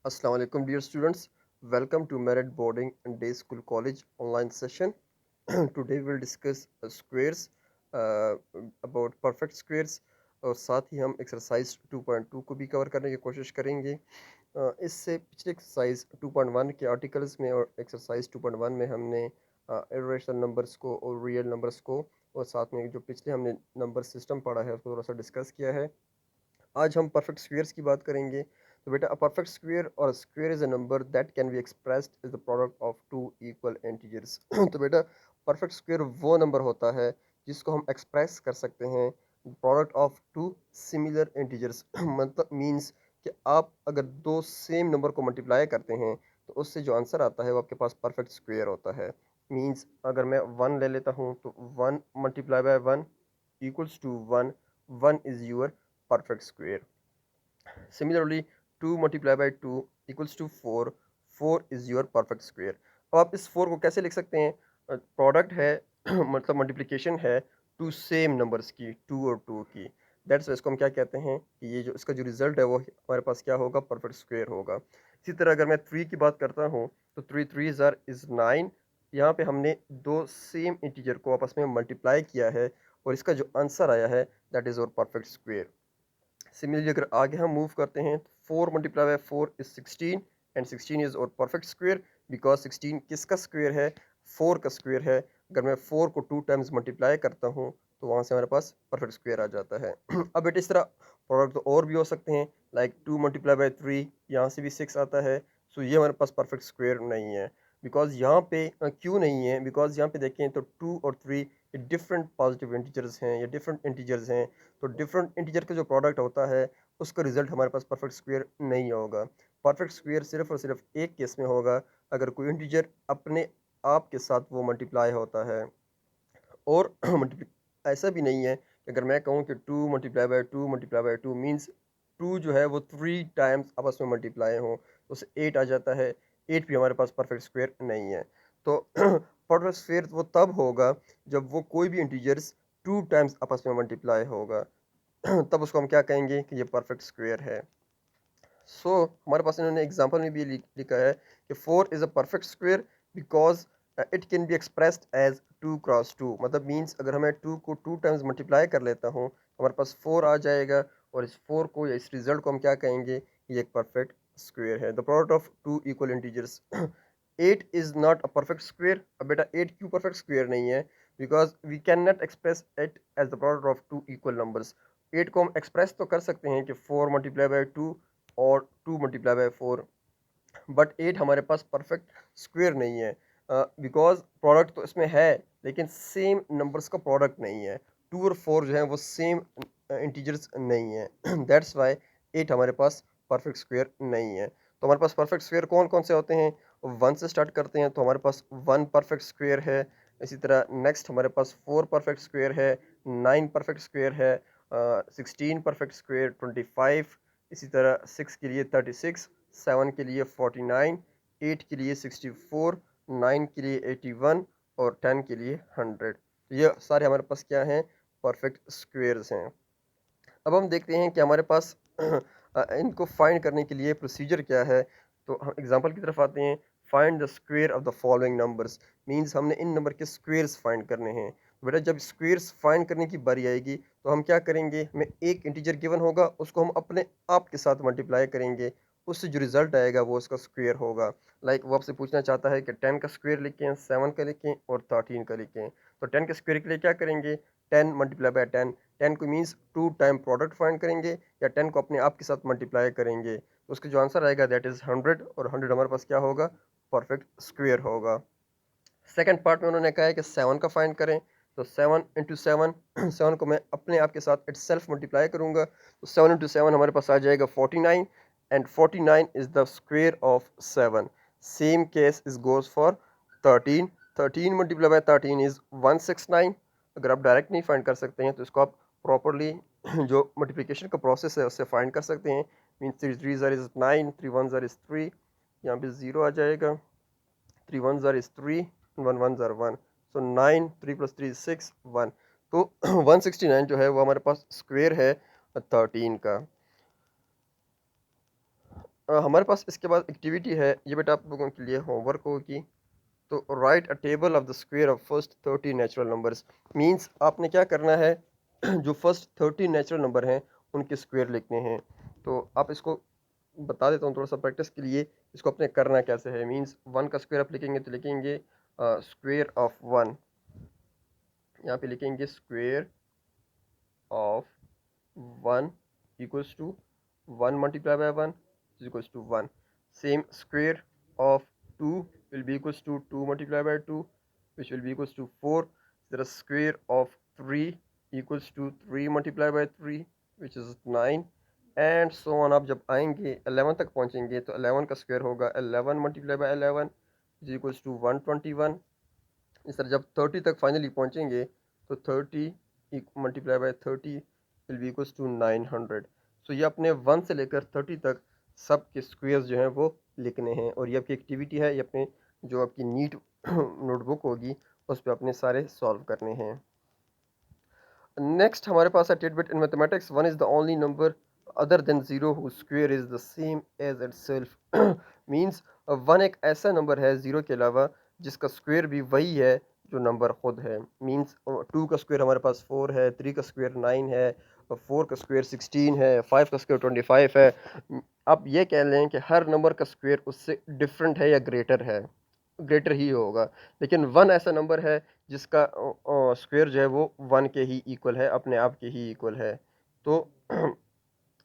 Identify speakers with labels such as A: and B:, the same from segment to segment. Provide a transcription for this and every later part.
A: Assalamu alaikum dear students. Welcome to Merit Boarding and Day School College online session. Today we'll discuss squares uh, about perfect squares और साथ ही हम exercise 2.2 को भी cover करने की कोशिश करेंगे। इससे पिछले एक्सरसाइज 2.1 के आर्टिकल्स में और एक्सरसाइज 2.1 में हमने इरेशनल नंबर्स को और रियल नंबर्स को और साथ में जो पिछले हमने नंबर सिस्टम पढ़ा है उसको थोड़ा सा डिस्कस किया है। आज हम परफेक्ट स्क्वेयर्स की बात करेंगे। तो बेटा, अ परफेक्ट स्क्वेयर और square is a number that can be expressed as the product of two equal integers. तो बेटा, परफेक्ट स्क्वेयर वो नंबर होता है जिसको हम एक्सप्रेस कर सकते हैं product of two similar integers. मतलब मींस कि आप अगर दो सेम नंबर को मल्टीप्लाई करते हैं तो उससे जो आंसर आता है वो आपके पास परफेक्ट स्क्वेयर होता है। मींस अगर मैं वन ले लेता हूँ तो one multiply by one equals to 1. 1 is your perfect square. Similarly, 2 multiplied by 2 equals to 4. 4 is your perfect square. अब आप इस 4 को कैसे लिख सकते हैं? प्रोडक्ट है मतलब मल्टीप्लिकेशन है टू सेम नंबर्स की, 2 और 2 की। दैट्स इसको हम क्या कहते हैं कि ये जो इसका जो रिजल्ट है वो हमारे पास क्या होगा? परफेक्ट स्क्वायर होगा। इसी तरह अगर मैं 3 की बात करता हूँ तो 3 3 ज़ार इज़ 9। यहाँ पे हमने दो सेम इंटीजर को आपस में मल्टीप्लाई किया है और इसका जो आंसर आया है दैट इज़ और परफेक्ट स्क्वायर। सिमिलरली अगर आगे हम मूव करते हैं तो 4 multiply by 4 is 16 and 16 is और परफेक्ट स्क्वायर बिकॉज 16 किसका स्क्वायर है? 4 का स्क्वायर है। अगर मैं 4 को 2 टाइम्स मल्टीप्लाई करता हूँ तो वहाँ से हमारे पास परफेक्ट स्क्वायर आ जाता है। अब बेटे, इस तरह प्रोडक्ट तो और भी हो सकते हैं, लाइक 2 मल्टीप्लाई बाय 3, यहाँ से भी 6 आता है। सो ये हमारे पास परफेक्ट स्क्वायर नहीं है बिकॉज यहाँ पे क्यों नहीं है? बिकॉज यहाँ पे देखें तो 2 और 3 ये डिफरेंट पॉजिटिव इंटीजर्स हैं या डिफरेंट इंटीजर्स हैं। तो डिफरेंट इंटीजर का जो प्रोडक्ट होता है उसका रिजल्ट हमारे पास परफेक्ट स्क्वायर नहीं होगा। परफेक्ट स्क्वायर सिर्फ और सिर्फ एक केस में होगा, अगर कोई इंटीजर अपने आप के साथ वो मल्टीप्लाई होता है। और ऐसा भी नहीं है कि अगर मैं कहूँ कि 2 multiply by 2 multiply by 2 means 2 जो है वो 3 टाइम्स आपस में मल्टीप्लाई हो तो उससे 8 आ जाता है। 8 भी हमारे पास परफेक्ट स्क्वायर नहीं है। तो परफेक्ट स्क्वायर वो तब होगा जब वो कोई भी इंटीजर्स 2 टाइम्स आपस में मल्टीप्लाई होगा। तब उसको हम क्या कहेंगे कि ये परफेक्ट स्क्वायर है। हमारे पास इन्होंने एग्जांपल में भी लिखा है कि 4 is a perfect square because it can be expressed as 2 cross 2। मतलब मींस अगर हमें 2 को 2 टाइम्स मल्टीप्लाई कर लेता हूँ तो हमारे पास 4 आ जाएगा और इस 4 को या इस रिजल्ट को हम क्या कहेंगे? ये एक परफेक्ट स्क्वायर है, the product of two equal integers. 8 is not a perfect square. अब बेटा, 8 क्यों परफेक्ट स्क्वायर नहीं है? Because we can not express it as the product of two equal numbers. 8 को हम एक्सप्रेस तो कर सकते हैं कि 4 मल्टीप्लाई बाई 2 और 2 मल्टीप्लाई बाय 4, बट 8 हमारे पास परफेक्ट स्क्वायर नहीं है बिकॉज प्रोडक्ट तो इसमें है लेकिन सेम नंबर्स का प्रोडक्ट नहीं है। 2 और 4 जो है वो सेम इंटीजर्स नहीं है। दैट्स वाई 8 हमारे पास परफेक्ट स्क्वायर नहीं है। तो हमारे पास परफेक्ट स्क्वायर कौन कौन से होते हैं? 1 से स्टार्ट करते हैं तो हमारे पास 1 परफेक्ट स्क्वायर है। इसी तरह नेक्स्ट हमारे पास 4 परफेक्ट स्क्वायर है, 9 परफेक्ट स्क्वायर है, 16 परफेक्ट स्क्वायर, 25, इसी तरह 6 के लिए 36, 7 के लिए 49, 8 के लिए 64, 9 के लिए 81 और 10 के लिए 100। तो ये सारे हमारे पास क्या हैं? परफेक्ट स्क्वेयर्स हैं। अब हम देखते हैं कि हमारे पास इनको फाइंड करने के लिए प्रोसीजर क्या है। तो हम एग्जांपल की तरफ आते हैं। Find the square of the following numbers means हमने इन नंबर के स्क्वेयर्स फाइंड करने हैं। तो बेटा, जब स्क्वेयर्स फाइंड करने की बारी आएगी तो हम क्या करेंगे? हमें एक इंटीजर गिवन होगा, उसको हम अपने आप के साथ मल्टीप्लाई करेंगे, उससे जो रिजल्ट आएगा वो उसका स्क्वेयर होगा। लाइक वो आपसे पूछना चाहता है कि 10 का स्क्वेयर लिखें, 7 का लिखें और 13 का लिखें। तो 10 के स्क्वेयर के लिए क्या करेंगे? 10 मल्टीप्लाई बाय 10। 10 को मीन्स 2 टाइम प्रोडक्ट फाइंड करेंगे या 10 को अपने आप के साथ मल्टीप्लाई करेंगे तो उसका जो आंसर आएगा दैट इज़ 100 और 100 हमारे पास क्या होगा? परफेक्ट स्क्वेयर होगा। सेकंड पार्ट में उन्होंने कहा है कि 7 का फाइंड करें। तो 7 इंटू 7 7 को मैं अपने आप के साथ इट सेल्फ मल्टीप्लाई करूँगा तो 7 इंटू 7 हमारे पास आ जाएगा 49 and 49 is the square of 7। Same case is goes for 13। 13 multiply by 13 is 169। अगर आप डायरेक्ट नहीं फाइंड कर सकते हैं तो इसको आप प्रॉपरली जो मल्टीप्लिकेशन का प्रोसेस है उससे फाइंड कर सकते हैं। मीन्स 3 3 ज़र इज़ 9, 3 1 ज़र इज़ 3, यहाँ पे 0 आ जाएगा, 3 1 ज़र इज़ 3, 1 1 ज़र 1। सो 9, 3 प्लस 3 6, 1। तो 169 जो है वो हमारे पास स्क्वेयर है 13 का। हमारे पास इसके बाद एक्टिविटी है, ये बेटा आप लोगों के लिए होमवर्क होगी। तो right a table of the square of first 30 natural numbers. Means आपने क्या करना है, जो फर्स्ट 30 नेचुरल नंबर हैं उनके स्क्वायर लिखने हैं। तो आप इसको बता देता हूँ थोड़ा सा प्रैक्टिस के लिए, इसको अपने करना कैसे है। मींस वन का स्क्वायर आप लिखेंगे तो लिखेंगे स्क्वायर ऑफ वन, यहाँ पे लिखेंगे square of one equals to one multiply by one is equals to one. Same square of two will be equals to 2 multiplied by 2 which will be equals to 4. The square of 3 equals to 3 multiplied by 3 which is 9 and so on। आप जब आएंगे 11 तक पहुंचेंगे तो 11 का square होगा 11 multiplied by 11 is equals to 121। इस तरह जब 30 तक फाइनली पहुंचेंगे तो 30 multiply by 30 will be equals to 900। So ये अपने 1 से लेकर 30 तक सब के स्क्वेयर्स जो हैं वो लिखने हैं, और ये आपकी एक्टिविटी है, ये अपने जो आपकी नीट नोटबुक होगी उस पर अपने सारे सॉल्व करने हैं। नेक्स्ट हमारे पास है tidbit in mathematics. One is the only number other than zero who square is the same as itself. Means one एक ऐसा नंबर है ज़ीरो के अलावा जिसका स्क्वेयर भी वही है जो नंबर खुद है। मीन्स टू का स्क्वेयर हमारे पास फोर है, थ्री का स्क्वेयर नाइन है, फोर का स्क्वेयर 16 है, फाइव का स्क्वेयर 25 है। आप ये कह लें कि हर नंबर का स्क्वेयर उससे डिफरेंट है या ग्रेटर है, ग्रेटर ही होगा। लेकिन वन ऐसा नंबर है जिसका स्क्वायर जो है वो वन के ही इक्वल है, अपने आप के ही इक्वल है। तो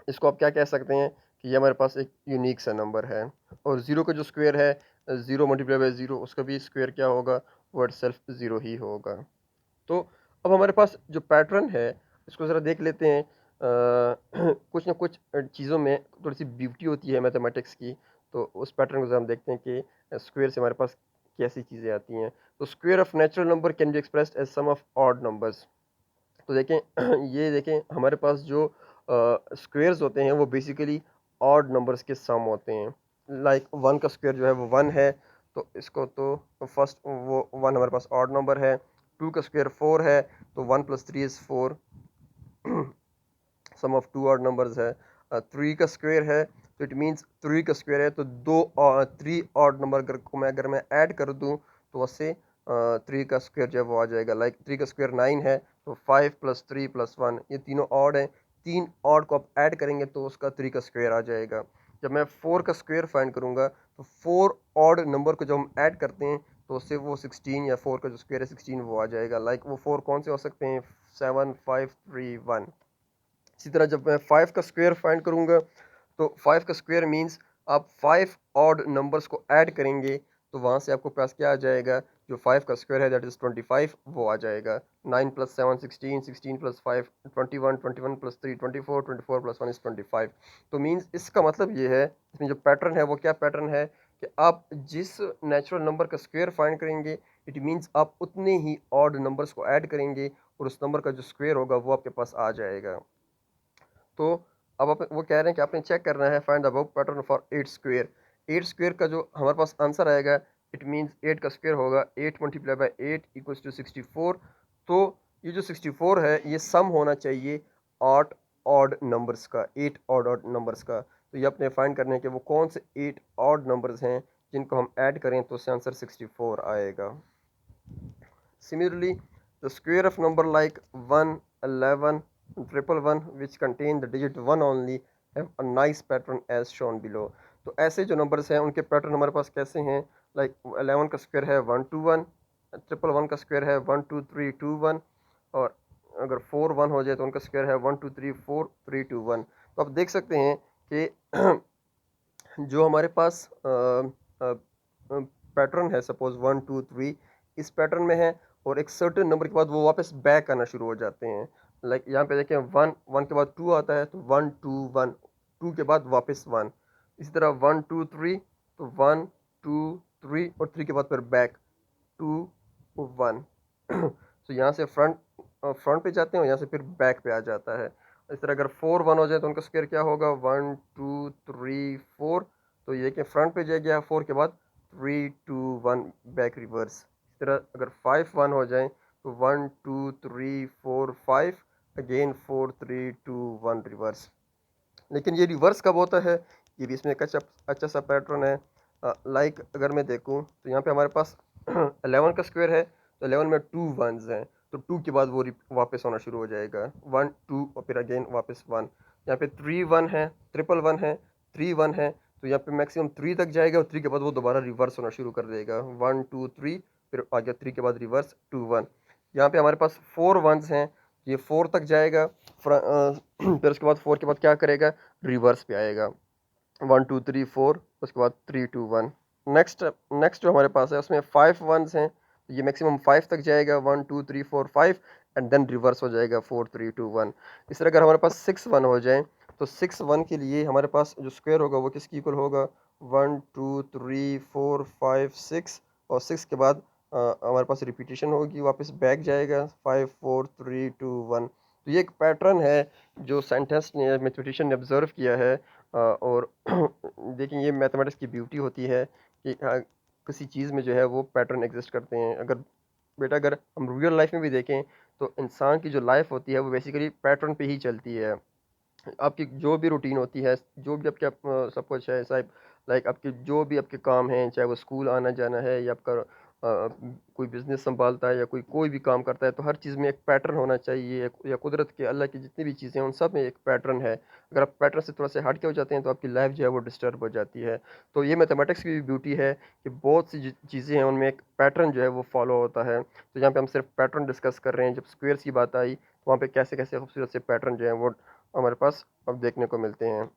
A: इसको आप क्या कह सकते हैं कि ये हमारे पास एक यूनिक सा नंबर है। और ज़ीरो का जो स्क्वायर है, ज़ीरो मल्टीप्लाई बाय ज़ीरो, उसका भी स्क्वायर क्या होगा, वो सेल्फ ज़ीरो ही होगा। तो अब हमारे पास जो पैटर्न है इसको ज़रा देख लेते हैं। कुछ ना कुछ चीज़ों में थोड़ी सी ब्यूटी होती है मैथमेटिक्स की। तो उस पैटर्न को ज़रा हम देखते हैं कि स्क्वायर से हमारे पास कैसी चीज़ें आती हैं। तो square of natural number can be expressed as sum of odd numbers. तो देखें ये देखें हमारे पास जो स्क्वेयर्स होते हैं वो बेसिकली ऑड नंबर्स के सम होते हैं। लाइक वन का स्क्वायर जो है वो वन है, तो इसको तो फर्स्ट वो वन हमारे पास ऑड नंबर है। टू का स्क्वायर फोर है, तो one plus three is four, sum of two odd numbers है। थ्री का स्क्वायर है तो इट मीन्स थ्री का स्क्वायर है तो दो थ्री ऑड नंबर को मैं अगर मैं ऐड कर दूं तो उससे थ्री का स्क्वायर जो है वो आ जाएगा। लाइक थ्री का स्क्वायर नाइन है, तो five plus three plus one, ये तीनों ऑड हैं, तीन ऑड को आप ऐड करेंगे तो उसका थ्री का स्क्वायर आ जाएगा। जब मैं फोर का स्क्वायर फाइंड करूंगा तो फोर ऑड नंबर को जब हम ऐड करते हैं तो उससे वो 16 या फोर का जो स्क्वायर है 16 वो आ जाएगा। लाइक वो फोर कौन से हो सकते हैं, 7 5 3 1। इसी तरह जब मैं फाइव का स्क्वायर फाइंड करूंगा तो फाइव का स्क्वायर मीन्स आप फाइव ऑड नंबर्स को ऐड करेंगे तो वहाँ से आपको पास क्या आ जाएगा, जो फाइव का स्क्वायर है दैट इज़ 25 वो आ जाएगा। Nine plus seven 16, 16 plus five 21, 21 plus three 24, 24 plus one is 25। तो मीन्स इसका मतलब ये है, इसमें जो पैटर्न है वो क्या पैटर्न है कि आप जिस नेचुरल नंबर का स्क्वायर फाइंड करेंगे इट मीन्स आप उतने ही ऑड नंबर्स को ऐड करेंगे और उस नंबर का जो स्क्वायर होगा वो आपके पास आ जाएगा। तो अब आप वो कह रहे हैं कि आपने चेक करना है find about pattern for eight square. Eight square का जो हमारे पास आंसर आएगा इट मीन्स एट का स्क्वेयर होगा eight multiply by eight equals to 64। तो ये जो 64 है ये सम होना चाहिए आठ ऑड नंबर्स का, एट ऑड नंबर्स का। तो ये अपने फाइंड करने के वो कौन से एट ऑड नंबर्स हैं जिनको हम ऐड करें तो उससे आंसर 64 आएगा। Similarly, the square of number like 1, 11, triple one which contain the digit 1 only have a nice pattern as shown below। तो ऐसे जो नंबर्स हैं उनके पैटर्न हमारे पास कैसे हैं, लाइक 11 का स्क्वायर है 1 2 1, ट्रिपल वन का स्क्वायर है 1 2 3 2 1, और अगर 4 1 हो जाए तो उनका स्क्वायर है 1 2 3 4 3 2 1। तो आप देख सकते हैं कि जो हमारे पास पैटर्न है सपोज 1 2 3 इस पैटर्न में है, और एक सर्टेन नंबर के बाद वो वापस बैक आना शुरू हो जाते हैं। लाइक यहाँ पे देखें वन, वन के बाद टू आता है तो वन टू वन, टू के बाद वापस वन। इसी तरह वन टू थ्री तो वन टू थ्री और थ्री के बाद फिर बैक टू वन। तो यहाँ से फ्रंट फ्रंट पे जाते हैं और यहाँ से फिर बैक पे आ जाता है। इस तरह अगर फोर वन हो जाए तो उनका स्क्वायर क्या होगा, वन टू थ्री फोर। तो ये कि फ्रंट पे जाएगा फोर के बाद three two one back reverse. इस तरह अगर फाइव वन हो जाए तो one two three four five, again four three two one reverse. लेकिन ये रिवर्स कब होता है, ये भी इसमें एक अच्छा सा पैटर्न है। लाइक अगर मैं देखूँ तो यहाँ पे हमारे पास 11 का स्क्वायर है, तो 11 में 2 वंस हैं, तो 2 के बाद वो वापस होना शुरू हो जाएगा, 1 2 और फिर अगेन वापस 1। यहाँ पे 3 1 है, ट्रिपल 1 है, 3 1 है, तो यहाँ पे मैक्सिमम 3 तक जाएगा और 3 के बाद वो दोबारा रिवर्स होना शुरू कर देगा, 1 2 3, फिर आ गया 3 के बाद रिवर्स 2 1। यहाँ पे हमारे पास 4 वंस हैं, ये 4 तक जाएगा, फिर उसके बाद 4 के बाद क्या करेगा, रिवर्स पे आएगा, 1 2 3 4, उसके बाद 3 2 1। नेक्स्ट नेक्स्ट जो हमारे पास है उसमें 5 वंस हैं, तो ये मैक्सिमम 5 तक जाएगा, 1 2 3 4 5, एंड देन रिवर्स हो जाएगा 4 3 2 1। इस तरह अगर हमारे पास 6 1 हो जाए तो 6 1 के लिए हमारे पास जो स्क्वायर होगा वो किसकी इक्वल होगा, 1 2 3 4 5 6, और 6 के बाद हमारे पास रिपीटेशन होगी, वापस बैक जाएगा 5 4 3 2 1। तो ये एक पैटर्न है जो साइंटिस्ट ने, मैथमेटिशियन ने ऑब्जर्व किया है। और देखें ये मैथमेटिक्स की ब्यूटी होती है कि किसी चीज़ में जो है वो पैटर्न एग्जिस्ट करते हैं। अगर बेटा अगर हम रियल लाइफ में भी देखें तो इंसान की जो लाइफ होती है वो बेसिकली पैटर्न पे ही चलती है। आपकी जो भी रूटीन होती है, जो भी आपके सब कुछ है साहब, लाइक आपके जो भी आपके काम हैं, चाहे वो स्कूल आना जाना है या आपका कोई बिजनेस संभालता है या कोई कोई भी काम करता है, तो हर चीज़ में एक पैटर्न होना चाहिए। या कुदरत के अल्लाह की जितनी भी चीज़ें हैं उन सब में एक पैटर्न है। अगर आप पैटर्न से थोड़ा से हट के हो जाते हैं तो आपकी लाइफ जो है वो डिस्टर्ब हो जाती है। तो ये मैथमेटिक्स की भी ब्यूटी है कि बहुत सी चीज़ें हैं उनमें एक पैटर्न जो है वो फॉलो होता है। तो यहाँ पे हम सिर्फ पैटर्न डिस्कस कर रहे हैं। जब स्क्वेयर्स की बात आई तो वहाँ पे कैसे कैसे खूबसूरत से पैटर्न जो है वो हमारे पास अब देखने को मिलते हैं।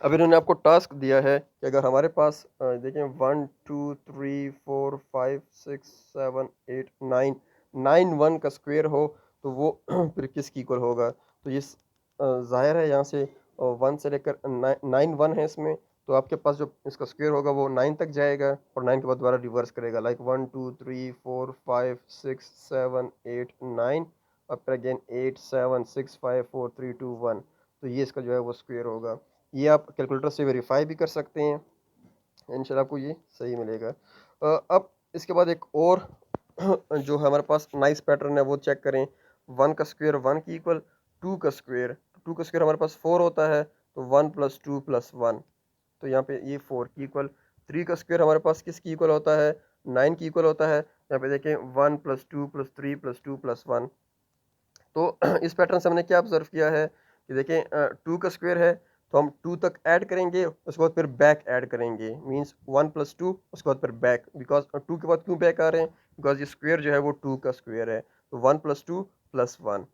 A: अब इन्होंने आपको टास्क दिया है कि अगर हमारे पास देखें 1 2 3 4 5 6 7 8 9 9 1 का स्क्वायर हो तो वो फिर किसकी इक्वल होगा। तो ये ज़ाहिर है यहाँ से 1 से लेकर 9 1 है इसमें, तो आपके पास जो इसका स्क्वायर होगा वो 9 तक जाएगा और 9 के बाद दोबारा रिवर्स करेगा, लाइक 1 2 3 4 5 6 7 8 9, और फिर अगेन 8 7 6 5 4 3 2 1। तो ये इसका जो है वो स्क्वायर होगा। ये आप कैलकुलेटर से वेरीफाई भी कर सकते हैं, इंशाल्लाह आपको ये सही मिलेगा। अब इसके बाद एक और जो है हमारे पास नाइस पैटर्न है वो चेक करें। 1 का स्क्वायर 1 की इक्वल, 2 का स्क्वायर, 2 का स्क्वायर हमारे पास 4 होता है, तो 1 + 2 + 1, तो यहाँ पे ये 4 की इक्वल। 3 का स्क्वायर हमारे पास किसकी इक्वल होता है, 9 की इक्वल होता है। यहाँ पे देखें 1 + 2 + 3 + 2 + 1। तो इस पैटर्न से हमने क्या ऑब्जर्व किया है कि देखें 2 का स्क्वायर है तो हम 2 तक ऐड करेंगे, उसके बाद फिर बैक ऐड करेंगे, मींस 1 + 2, उसके बाद फिर बैक, बिकॉज 2 के बाद क्यों बैक आ रहे हैं, बिकॉज ये स्क्वायर जो है वो 2 का स्क्वायर है, तो 1 + 2 + 1,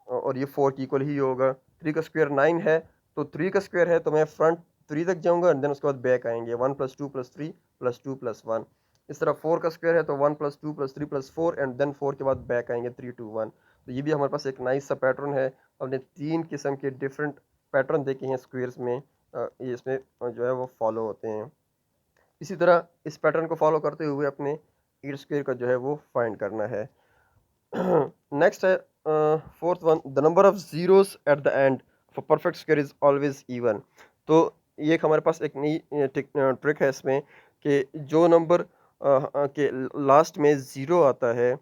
A: और ये 4 की इक्वल ही होगा। 3 का स्क्वायर 9 है, तो 3 का स्क्वायर है तो मैं फ्रंट 3 तक जाऊंगा एंड देन उसके बाद बैक आएंगे, 1 + 2 + 3 + 2 + 1। इस तरह 4 का स्क्वायर है तो 1 + 2 + 3 + 4 एंड देन 4 के बाद बैक आएंगे 3 2 1। तो ये भी हमारे पास एक नाइस सा पैटर्न है। हमने 3 किस्म के डिफरेंट पैटर्न देखे हैं स्क्वेयर्स में, ये इसमें जो है वो फॉलो होते हैं। इसी तरह इस पैटर्न को फॉलो करते हुए अपने 8 स्क्वेयर का जो है वो फाइंड करना है। नेक्स्ट है fourth one, the number of zeros at the end for perfect square is always even. तो ये एक हमारे पास एक नई ट्रिक है इसमें कि जो नंबर के लास्ट में ज़ीरो आता है,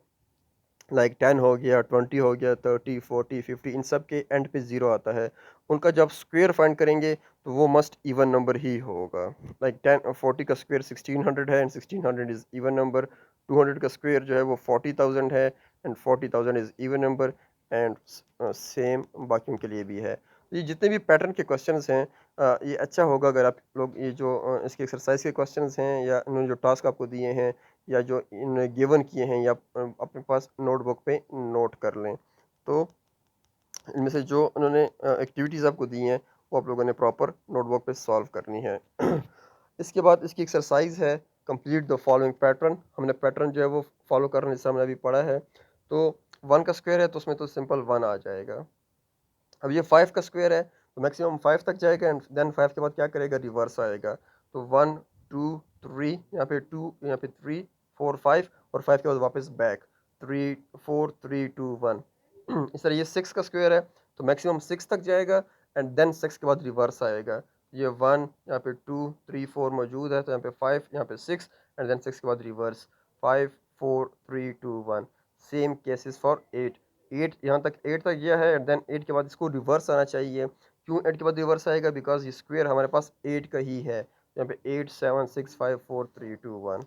A: लाइक 10 हो गया, 20 हो गया, 30 40 50, इन सब के एंड पे ज़ीरो आता है, उनका जब स्क्वायर फाइंड करेंगे तो वो मस्ट इवन नंबर ही होगा। लाइक 40 का स्क्वायर 1600 है एंड 1600 इज़ इवन नंबर। 200 का स्क्वायर जो है वो 40,000 है and 40,000 is even number. And same बाकियों के लिए भी है। तो ये जितने भी पैटर्न के क्वेश्चंस हैं, ये अच्छा होगा अगर आप लोग ये जो इसके एक्सरसाइज के क्वेश्चंस हैं या उन्होंने जो टास्क आपको दिए हैं या जो इन गिवन किए हैं या अपने पास नोटबुक पे नोट कर लें। तो इनमें से जो उन्होंने एक्टिविटीज़ आपको दी हैं वो आप लोगों ने प्रॉपर नोटबुक पे सॉल्व करनी है। इसके बाद इसकी एक्सरसाइज है कंप्लीट द फॉलोइंग पैटर्न। हमने पैटर्न जो है वो फॉलो करना जैसे हमने अभी पढ़ा है। तो 1 का स्क्वायर है तो उसमें तो सिंपल 1 आ जाएगा। अब ये 5 का स्क्वायर है तो मैक्सिमम 5 तक जाएगा एंड देन 5 के बाद क्या करेगा, रिवर्स आएगा। तो 1 2 3, यहाँ पे 2, यहाँ पे 3 4 5, और 5 के बाद वापस बैक 3 4 3 2 1। इस तरह ये 6 का स्क्वायर है तो मैक्सिमम 6 तक जाएगा एंड देन 6 के बाद रिवर्स आएगा। ये 1, यहाँ पे 2 3 4 मौजूद है तो यहाँ पे 5, यहाँ पे 6 एंड देन 6 के बाद रिवर्स 5 4 3 2 1। Same cases for 8। 8 यहाँ तक 8 तक गया है एंड देन 8 के बाद इसको रिवर्स आना चाहिए, क्यों 8 के बाद रिवर्स आएगा? बिकॉज ये स्क्वायर हमारे पास 8 का ही है। यहाँ पे 8 7 6 5 4 3 2 1।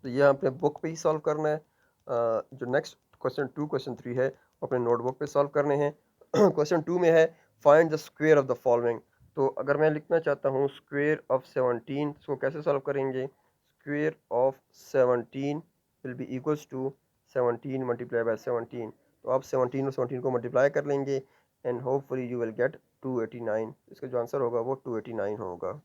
A: तो ये अपने बुक पे ही सॉल्व करना है। जो नेक्स्ट क्वेश्चन 2 क्वेश्चन 3 है वो अपने नोटबुक पे सॉल्व करने हैं। क्वेश्चन 2 में है find the square of the following. तो अगर मैं लिखना चाहता हूँ स्क्वायर ऑफ 17, इसको कैसे सॉल्व करेंगे? Square of 17 will be equals to 17 multiply by 17। तो आप 17 और 17 को मल्टीप्लाई कर लेंगे and hopefully you will get 289। इसका जो आंसर होगा वो 289 होगा।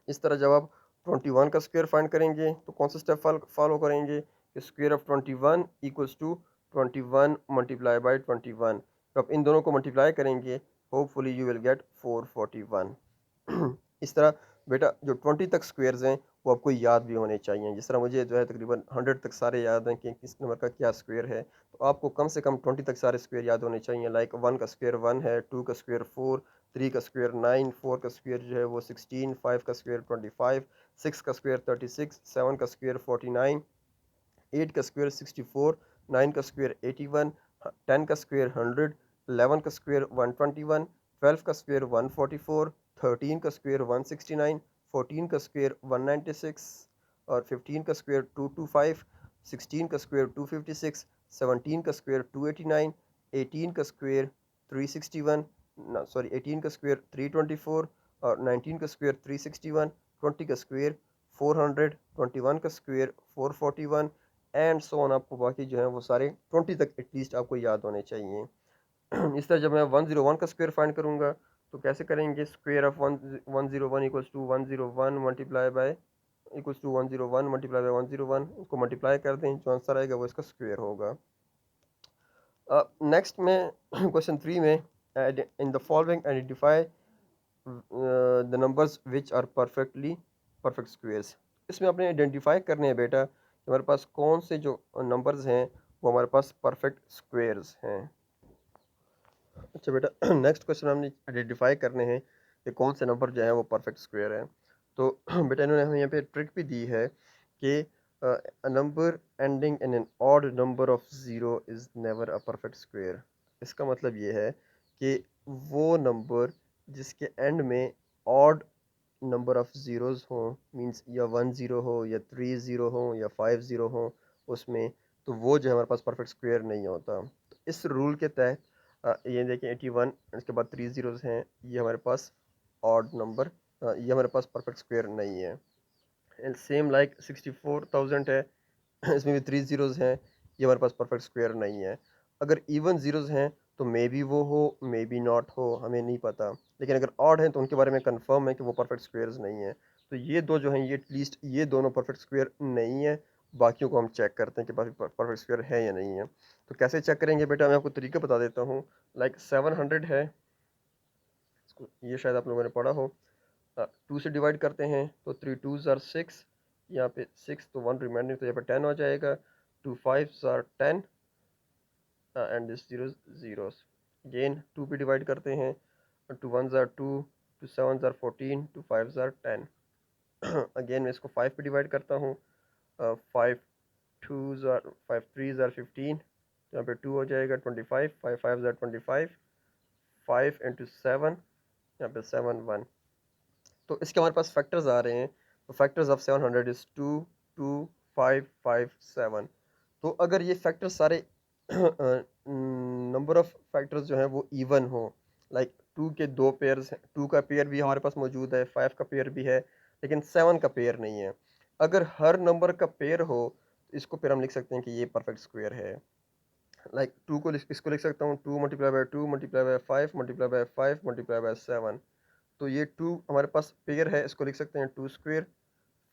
A: इस तरह जब आप 21 का स्क्वायर फाइंड करेंगे तो कौन सा स्टेप फॉलो करेंगे कि square of 21 equals to 21 multiply by 21। तो आप इन दोनों को मल्टीप्लाई करेंगे, होपफुली यू विल गेट 441। इस तरह बेटा जो 20 तक स्क्वायर्स हैं वो आपको याद भी होने चाहिए। जिस तरह मुझे जो है तकरीबन 100 तक सारे याद हैं कि किस नंबर का क्या स्क्वायर है, तो आपको कम से कम 20 तक सारे स्क्वायर याद होने चाहिए। लाइक 1 का स्क्वायर 1 है, 2 का स्क्वायर 4, 3 का स्क्वायर 9, 4 का स्क्वायर जो है वो 16, 5 का स्क्वायर 25, 6 का स्क्वायर 36, 7 का स्क्वायर 49, 8 का स्क्वायर 64, 9 का स्क्वायर 81, 10 का स्क्वायर 100, 11 का स्क्वायर 121, 12 का स्क्वायर 144, 13 का स्क्वायर 169, 14 का स्क्वायर 196 और 15 का स्क्वायर 225, 16 का स्क्वायर 256, 17 का स्क्वायर 289, 18 का स्क्वायर 361, सॉरी 18 का स्क्वायर 324 और 19 का स्क्वायर 361, 20 का स्क्वायर 400, 21 का स्क्वायर 441 एंड सो ऑन। आपको बाकी जो है वो सारे 20 तक एटलीस्ट आपको याद होने चाहिए। इस तरह जब मैं 101 का स्क्वायर फाइंड करूंगा तो कैसे करेंगे? Square of 101 equals to 101 multiply by equals to 101 multiply by 101, उसको मल्टीप्लाई कर दें, जो आंसर आएगा वो इसका स्क्वायर होगा। नेक्स्ट में क्वेश्चन 3 में in the following identify the numbers which are perfect squares. इसमें आपने आइडेंटिफाई करने हैं बेटा कि हमारे पास कौन से जो नंबर्स हैं वो हमारे पास परफेक्ट स्क्वेयर्स हैं। अच्छा बेटा नेक्स्ट क्वेश्चन हमने आइडेंटिफाई करने हैं कि कौन से नंबर जो है वो परफेक्ट स्क्वेयर है। तो बेटा इन्होंने हमें यहाँ पे ट्रिक भी दी है कि a number ending in an odd number of zero is never a perfect square. इसका मतलब ये है कि वो नंबर जिसके एंड में ऑड नंबर ऑफ ज़ीरोज़ हों, मींस या 10 हो या 30 हो या 50 हो उसमें, तो वो जो है हमारे पास परफेक्ट स्क्वेयर नहीं होता। तो इस रूल के तहत ये देखें 81, इसके बाद 3 ज़ीरोज़ हैं, ये हमारे पास ऑड नंबर, ये हमारे पास परफेक्ट स्क्वेयर नहीं है। एंड सेम लाइक 64,000 है, इसमें भी 3 ज़ीरोज़ हैं, ये हमारे पास परफेक्ट स्क्वेयर नहीं है। अगर इवन ज़ीरोज़ हैं तो मे बी वो हो, मे बी नॉट हो, हमें नहीं पता। लेकिन अगर ऑड हैं तो उनके बारे में कंफर्म है कि वो परफेक्ट स्क्वेयर्स नहीं है। तो ये दो जो हैं ये एटलीस्ट ये दोनों परफेक्ट स्क्वेयर नहीं है। बाकियों को हम चेक करते हैं कि परफेक्ट स्क्वेयर है या नहीं है। तो कैसे चेक करेंगे बेटा, मैं आपको तरीका बता देता हूँ। लाइक 700 है, ये शायद आप लोगों ने पढ़ा हो। 2 से डिवाइड करते हैं तो 3 2s आर 6, यहाँ पे 6 तो 1 रिमाइंडिंग, तो यहाँ पे 10 हो जाएगा। 2 5s are 10 and this zero zeros. Again 2 पे डिवाइड करते हैं, 2 1s are 2, 2 7s are 14, 2 5s are 10। Again मैं इसको 5 पे डिवाइड करता हूँ, 5 2s आर 5 3s आर 15, यहाँ पे 2 हो जाएगा 25, 5 5s आर 25, 5 इंटू 7, यहाँ पे 7 1। तो इसके हमारे पास फैक्टर्स आ रहे हैं। तो फैक्टर्स ऑफ 700 इज़ 2 2 5 5 7। तो अगर ये फैक्टर सारे नंबर ऑफ फैक्टर्स जो हैं वो इवन हो, लाइक 2 के दो पेयर्स हैं, 2 का पेयर भी हमारे पास मौजूद है, 5 का पेयर भी है, लेकिन 7 का पेयर नहीं है। अगर हर नंबर का पेयर हो तो इसको फिर हम लिख सकते हैं कि ये परफेक्ट स्क्वायर है। लाइक 2 को इसको लिख सकता हूँ 2 multiply by 2 multiply by 5 multiply by 5 multiply by 7। तो ये 2 हमारे पास पेयर है, इसको लिख सकते हैं 2 स्क्वेयर।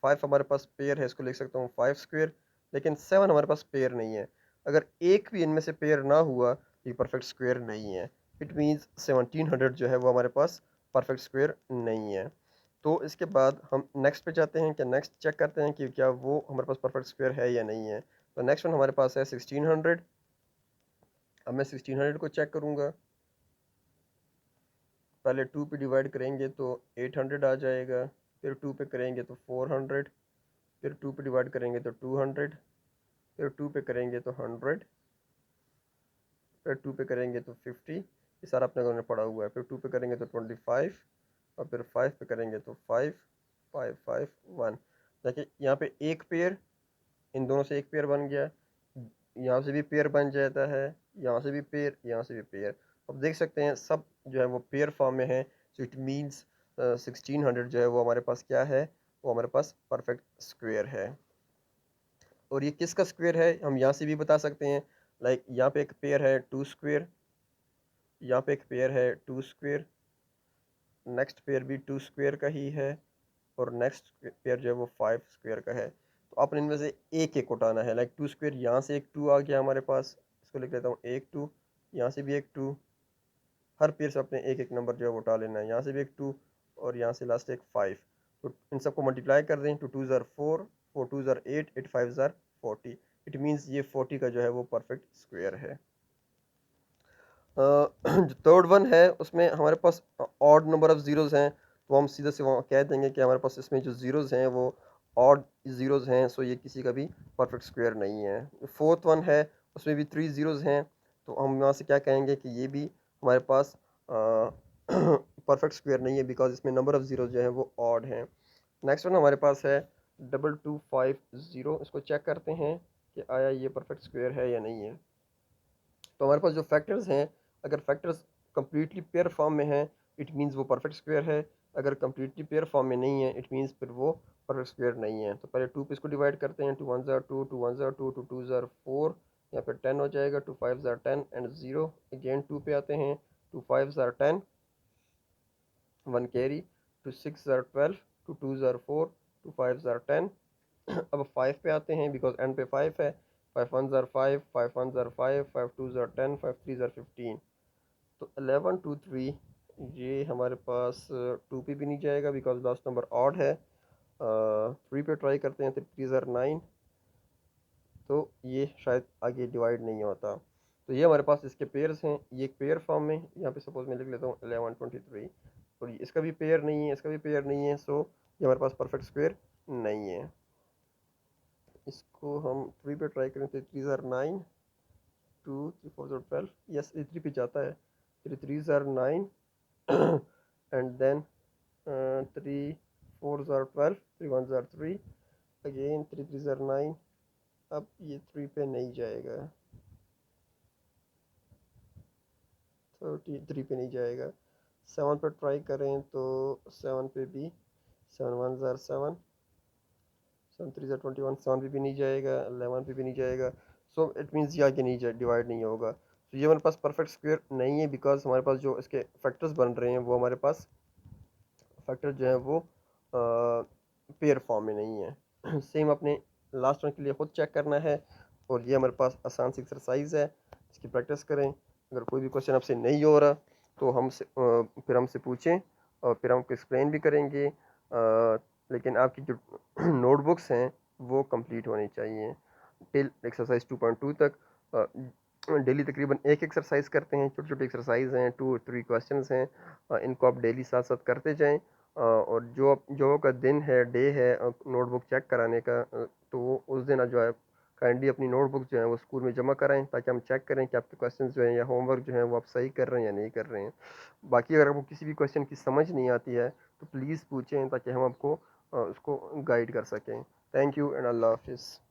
A: 5 हमारे पास पेयर है, इसको लिख सकता हूँ 5 स्क्वेयर। लेकिन 7 हमारे पास पेयर नहीं है। अगर एक भी इनमें से पेयर ना हुआ तो ये परफेक्ट स्क्वेयर नहीं है। इट मीन्स 1700 जो है वो हमारे पास परफेक्ट स्क्वेयर नहीं है। तो इसके बाद हम नेक्स्ट पे जाते हैं, क्या नेक्स्ट चेक करते हैं कि क्या वो हमारे पास परफेक्ट स्क्वेयर है या नहीं है। तो नेक्स्ट वन हमारे पास है 1600। अब मैं 1600 को चेक करूँगा। पहले 2 पे डिवाइड करेंगे तो 800 आ जाएगा, फिर 2 पे करेंगे तो 400, फिर 2 पे डिवाइड करेंगे तो 200, फिर 2 पे करेंगे तो 100, फिर 2 पे करेंगे तो 50, ये सारा अपने लोगों ने पढ़ा हुआ है। फिर 2 पे करेंगे तो 25 और फिर 5 पे करेंगे तो 5 5 5 1। देखिए यहाँ पे एक पेयर, इन दोनों से एक पेयर बन गया, यहाँ से भी पेयर बन जाता है, यहाँ से भी पेयर, यहाँ से भी पेयर। अब देख सकते हैं सब जो है वो पेयर फॉर्म में है। सो इट मीन्स 1600 जो है वो हमारे पास क्या है, वो हमारे पास परफेक्ट स्क्वेयर है। और ये किसका स्क्वेयर है हम यहाँ से भी बता सकते हैं। लाइक यहाँ पे एक पेयर है 2 स्क्वेयर, यहाँ पे एक पेयर है 2 स्क्वेयर, नेक्स्ट पेयर भी 2 स्क्वेयर का ही है, और नेक्स्ट पेयर जो है वो 5 स्क्वेयर का है। तो आपने इनमें से एक एक उठाना है। लाइक 2 स्क्वेयर, यहाँ से एक 2 आ गया हमारे पास, इसको लिख लेता हूँ एक 2, यहाँ से भी एक 2, हर पेयर से अपने एक एक नंबर जो है वो उठा लेना है। यहाँ से भी एक 2 और यहाँ से लास्ट एक 5। तो इन सबको मल्टीप्लाई कर दें, 2 2 ज़ार 4, 4 2 ज़ार 8, 8 5 ज़ार 40। इट मीन्स ये 40 का जो है वो परफेक्ट स्क्वेयर है। जो थर्ड वन है उसमें हमारे पास ऑड नंबर ऑफ ज़ीरोज़ हैं, तो हम सीधे से वहाँ कह देंगे कि हमारे पास इसमें जो ज़ीरोज़ हैं वो ऑड ज़ीरोज़ हैं, सो ये किसी का भी परफेक्ट स्क्वायर नहीं है। फोर्थ वन है उसमें भी 3 ज़ीरोज़ हैं, तो हम यहाँ से क्या कहेंगे कि ये भी हमारे पास परफेक्ट स्क्वायर नहीं है, बिकॉज इसमें नंबर ऑफ़ ज़ीरोज़ जो है वो ऑड हैं। नेक्स्ट वन हमारे पास है 2250। इसको चेक करते हैं कि आया ये परफेक्ट स्क्वायर है या नहीं है। तो हमारे पास जो फैक्टर्स हैं, अगर फैक्टर्स कम्प्लीटली पेयर फॉर्म में हैं, इट मीन्स वो परफेक्ट स्क्वायर है। अगर कम्प्लीटली पेयर फॉर्म में नहीं है, इट मीन्स फिर वो परफेक्ट स्क्वायर नहीं है। तो पहले 2 पे इसको डिवाइड करते हैं, 2 1 ज़ार 2, 2 1 ज़ार 2, 2 2 ज़ार 4, या फिर 10 हो जाएगा, 2 5 ज़ार 10 एंड 0। अगेन 2 पे आते हैं, 2 5 ज़ार 10, 1 कैरी, 2 6 ज़ार 12, 2 2 ज़ार 4, 2 5 ज़ार 10। अब 5 पे आते हैं, बिकॉज एंड पे 5 है। 5 1 ज़ार 5, 5 1 ज़ार 5, 5 2 ज़ार 10, 5 3 ज़ार 15। तो 11 2 3 ये हमारे पास 2 पे भी नहीं जाएगा, बिकॉज लास्ट नंबर ऑड है। 3 पे ट्राई करते हैं, 3 3 ज़ार 9, तो ये शायद आगे डिवाइड नहीं होता। तो ये हमारे पास इसके पेयर्स हैं, ये एक पेयर फॉर्म में, यहाँ पे सपोज मैं लिख लेता हूँ 11 23, और इसका भी पेयर नहीं है, इसका भी पेयर नहीं है, सो ये हमारे पास परफेक्ट स्क्वायर नहीं है। इसको हम 3 पे ट्राई करें, 3 3 ज़ार 9, 2 3 4 ज़ार 12, यस ये 3 पे जाता है। 3 3 ज़ार 9 एंड देन 3 4 ज़ार 12, 3 1 ज़ार 3, अगेन 3 3 ज़ार 9। अब ये 3 पे नहीं जाएगा, 33 पे नहीं जाएगा। 7 पे ट्राई करें तो 7 पे भी, 7 1 ज़ार 7, 7 3 ज़ार 21, 7 पे भी नहीं जाएगा, 11 पे भी नहीं जाएगा। सो इट मीन्स ये आगे नहीं जाए, डिवाइड नहीं होगा। तो ये हमारे पास परफेक्ट स्क्वायर नहीं है, बिकॉज हमारे पास जो इसके फैक्टर्स बन रहे हैं वो हमारे पास फैक्टर जो है वो पेयर फॉर्म में नहीं है। सेम अपने लास्ट वन के लिए खुद चेक करना है, और ये हमारे पास आसान सी एक्सरसाइज है, इसकी प्रैक्टिस करें। अगर कोई भी क्वेश्चन आपसे नहीं हो रहा तो फिर हमसे पूछें, और फिर हम एक्सप्लेन भी करेंगे। लेकिन आपकी जो नोटबुक्स हैं वो कंप्लीट होनी चाहिए टिल एक्सरसाइज 2.2 तक। डेली तकरीबन एक एक्सरसाइज करते हैं, छोटी छोटी एक्सरसाइज हैं, 2 3 क्वेश्चंस हैं। इनको आप डेली साथ साथ करते जाएं। और जो का दिन है, डे है नोटबुक चेक कराने का, तो उस दिन जो है काइंडली अपनी नोटबुक जो है वो स्कूल में जमा कराएं, ताकि हम चेक करें कि आपके क्वेश्चंस जो हैं या होमवर्क जो है वो आप सही कर रहे हैं या नहीं कर रहे हैं। बाकी अगर आपको किसी भी क्वेश्चन की समझ नहीं आती है तो प्लीज़ पूछें, ताकि हम आपको उसको गाइड कर सकें। थैंक यू एंड अल्लाह हाफिज़।